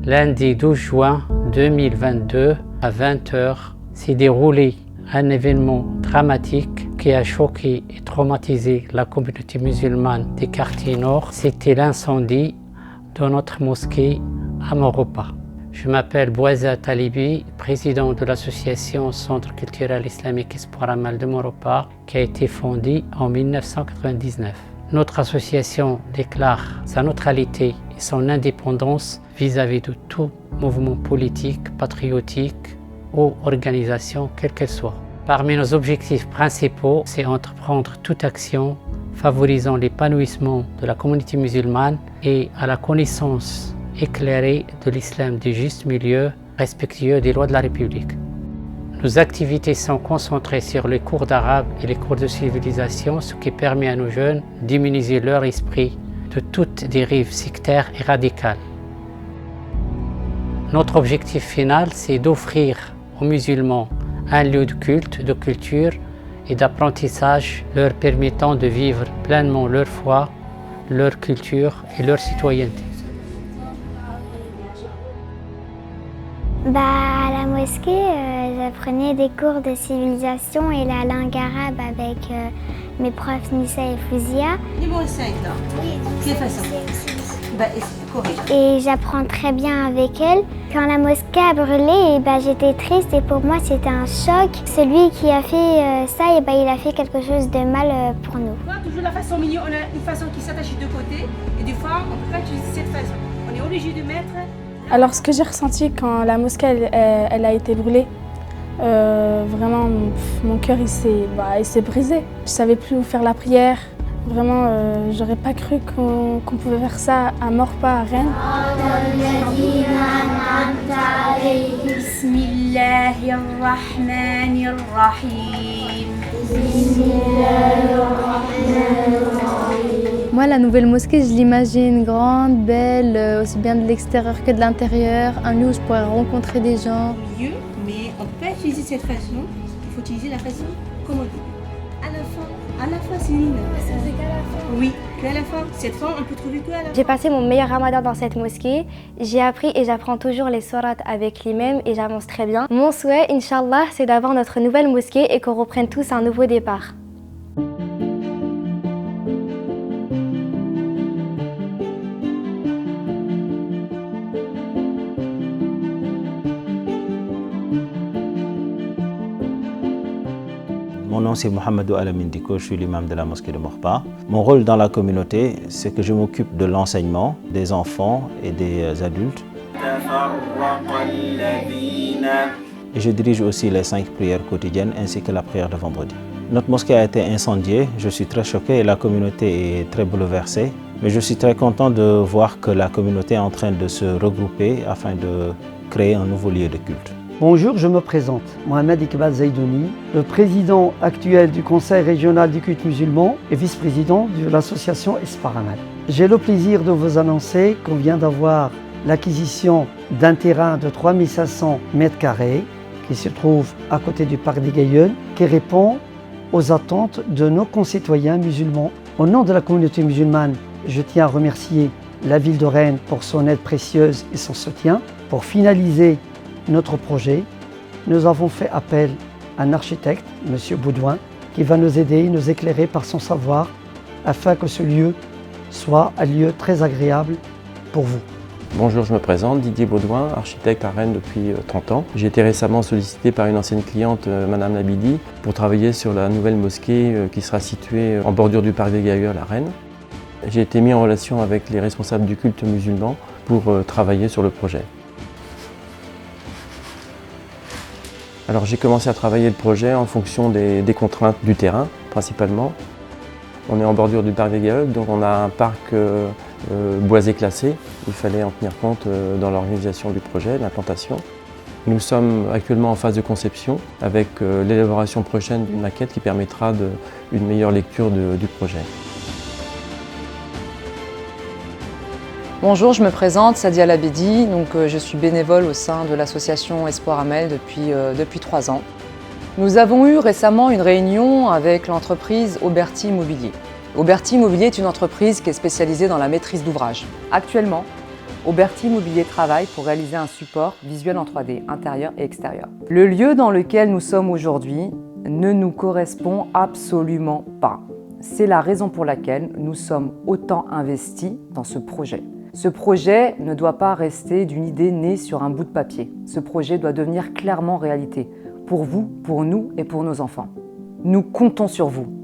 Lundi 12 juin 2022 à 20h s'est déroulé un événement dramatique qui a choqué et traumatisé la communauté musulmane des quartiers nord. C'était l'incendie de notre mosquée à Moropa. Je m'appelle Bouaza Talibi, président de l'association Centre culturel islamique Espoir Amal de Moropa, qui a été fondée en 1999. Notre association déclare sa neutralité et son indépendance vis-à-vis de tout mouvement politique, patriotique ou organisation, quelle qu'elle soit. Parmi nos objectifs principaux, c'est entreprendre toute action favorisant l'épanouissement de la communauté musulmane et à la connaissance éclairée de l'islam du juste milieu, respectueux des lois de la République. Nos activités sont concentrées sur les cours d'arabe et les cours de civilisation, ce qui permet à nos jeunes d'immuniser leur esprit de toutes dérives sectaires et radicales. Notre objectif final, c'est d'offrir aux musulmans un lieu de culte, de culture et d'apprentissage leur permettant de vivre pleinement leur foi, leur culture et leur citoyenneté. À la mosquée, j'apprenais des cours de civilisation et la langue arabe avec mes profs Nissa et Fouzia. Numéro 5 là. Quelle façon? Et j'apprends très bien avec elle. Quand la mosquée a brûlé, j'étais triste et pour moi c'était un choc. Celui qui a fait ça, il a fait quelque chose de mal pour nous. Toujours la façon au milieu, on a une façon qui s'attache de côté et des fois on ne peut pas utiliser cette façon. On est obligé de mettre... Alors ce que j'ai ressenti quand la mosquée elle a été brûlée, vraiment mon cœur il s'est brisé. Je ne savais plus où faire la prière. Vraiment, j'aurais pas cru qu'on pouvait faire ça à Moropa, à Rennes. Moi, la nouvelle mosquée, je l'imagine grande, belle, aussi bien de l'extérieur que de l'intérieur, un lieu où je pourrais rencontrer des gens. Mieux, mais on ne peut pas utiliser cette façon, il faut utiliser la façon comme on dit. À la fin, Céline. C'est qu'à la fin. Oui, qu'à la fin. Cette fois, on peut trouver que à la fin. J'ai passé mon meilleur ramadan dans cette mosquée. J'ai appris et j'apprends toujours les sourates avec l'imam et j'avance très bien. Mon souhait, Inch'Allah, c'est d'avoir notre nouvelle mosquée et qu'on reprenne tous un nouveau départ. Mon nom c'est Mohamedou Alamine Diko, je suis l'imam de la mosquée de Moropa. Mon rôle dans la communauté, c'est que je m'occupe de l'enseignement des enfants et des adultes. Et je dirige aussi les 5 prières quotidiennes ainsi que la prière de vendredi. Notre mosquée a été incendiée, je suis très choqué et la communauté est très bouleversée. Mais je suis très content de voir que la communauté est en train de se regrouper afin de créer un nouveau lieu de culte. Bonjour, je me présente, Mohamed Iqbal Zaidouni, le président actuel du Conseil régional du culte musulman et vice-président de l'association Espoir Amal. J'ai le plaisir de vous annoncer qu'on vient d'avoir l'acquisition d'un terrain de 3500 m² qui se trouve à côté du parc des Gailleuls, qui répond aux attentes de nos concitoyens musulmans. Au nom de la communauté musulmane, je tiens à remercier la ville de Rennes pour son aide précieuse et son soutien. Pour finaliser notre projet, nous avons fait appel à un architecte, M. Baudouin, qui va nous aider, nous éclairer par son savoir, afin que ce lieu soit un lieu très agréable pour vous. Bonjour, je me présente, Didier Baudouin, architecte à Rennes depuis 30 ans. J'ai été récemment sollicité par une ancienne cliente, Madame Labidi, pour travailler sur la nouvelle mosquée qui sera située en bordure du parc des Gailleuls à Rennes. J'ai été mis en relation avec les responsables du culte musulman pour travailler sur le projet. Alors j'ai commencé à travailler le projet en fonction des contraintes du terrain, principalement. On est en bordure du parc des Gailleuls, donc on a un parc boisé classé. Il fallait en tenir compte dans l'organisation du projet, l'implantation. Nous sommes actuellement en phase de conception avec l'élaboration prochaine d'une maquette qui permettra une meilleure lecture du projet. Bonjour, je me présente, Sadia Labidi, je suis bénévole au sein de l'association Espoir Amal depuis 3 ans. Nous avons eu récemment une réunion avec l'entreprise Auberti Immobilier. Auberti Immobilier est une entreprise qui est spécialisée dans la maîtrise d'ouvrage. Actuellement, Auberti Immobilier travaille pour réaliser un support visuel en 3D, intérieur et extérieur. Le lieu dans lequel nous sommes aujourd'hui ne nous correspond absolument pas. C'est la raison pour laquelle nous sommes autant investis dans ce projet. Ce projet ne doit pas rester d'une idée née sur un bout de papier. Ce projet doit devenir clairement réalité, pour vous, pour nous et pour nos enfants. Nous comptons sur vous.